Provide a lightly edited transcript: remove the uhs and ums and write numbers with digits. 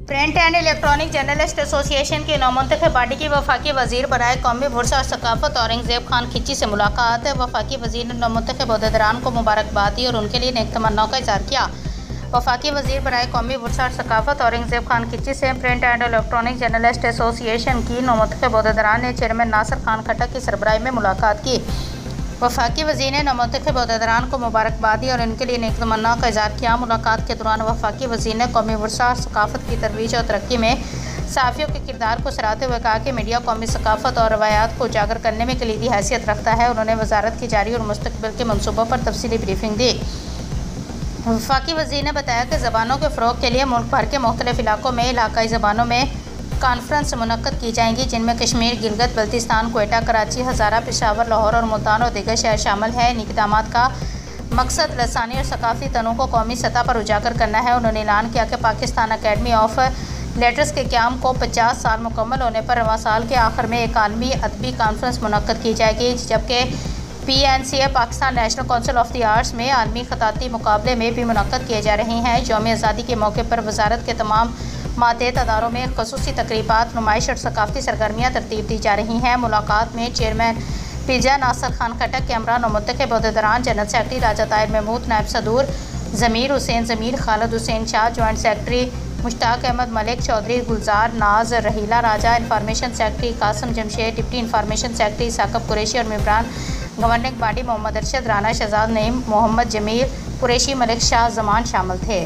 Print and electronic journalist association की नौमुंतखब body की वफाकी वजीर बराए कौमी बुरसा और सकाफत औरंगजेब खान खिची से मुलाकात। वफाकी वजीर ने नौमुंतखब अहदेदारान को मुबारकबाद दी और उनके लिए नेक तमन्नाओं का इज़हार किया। वफाकी वजीर बराए कौमी बुरसा और सकाफत औरंगजेब खान खिची से print and electronic journalist association की नौमुंतखब अहदेदारान ने चेयरमैन नासिर खान खट्टक की सरबराही में मुलाकात की। वफाकी वज़ीर ने नौमुंतखब अहदेदारान को मुबारकबाद दी और इनके लिए नेक तमन्नाओं का इज़हार किया। मुलाकात के दौरान वफाकी वज़ीर ने कौमी वर्सा और सकाफत की तरवीज और तरक्की में सहाफ़ियों के किरदार को सराहते हुए कहा कि मीडिया कौमी सकाफत और रवायात को उजागर करने में कलीदी हैसियत रखता है। उन्होंने वजारत की जारी और मुस्तकबिल के मनसूबों पर तफसीली ब्रीफिंग दी। वफाकी वज़ीर ने बताया कि ज़बानों के फ़रोग़ के लिए मुल्क भर के मुख्तलिफ़ इलाकों में इलाकाई ज़बानों में कॉन्फ्रेंस मुनक्कद की जाएंगी, जिनमें कश्मीर, गिलगित बल्तिस्तान, क्वेटा, कराची, हज़ारा, पेशावर, लाहौर और मुल्तान और दीगर शहर शामिल हैं। इन इक़दामात का मकसद लसानी और सकाफ़ती तनों को कौमी सतह पर उजागर करना है। उन्होंने ऐलान किया कि पाकिस्तान अकेडमी ऑफ लेटर्स के क़याम को 50 साल मुकम्मल होने पर रवां साल के आखिर में एक आलमी अदबी कॉन्फ्रेंस मुनक्कद की जाएगी, जबकि PNCA Pakistan national council of the arts में आलमी ख़ताती मुकाबले में भी मुनक्कद किए जा रहे हैं। यौम आज़ादी के मौके पर वजारत के तमाम मातहत अदारों में ख़ुसूसी तकरीबात, नुमाइश और सकाफ़ती सरगर्मियाँ तरतीब दी जा रही हैं। मुलाकात में चेयरमैन पिजा नासिर खान खट्टक के हमरा नौमुंतखब अहदेदारान जनरल सेक्रेटरी राजा ताहिर महमूद, नायब सदूर Zameer Hussain Zameer, Khalid Hussain Shah, joint secretary Mushtaq Ahmed Malik, Chaudhry Gulzar Naz, Raheela Raja, information secretary Qasim Jamshed, deputy information secretary Saqib Qureshi और मेम्बरान गवर्निंग बॉडी मोहम्मद अरशद, राना शहजाद नईम, मोहम्मद जमील कुरैशी, मलिक शाह जमान शामिल थे।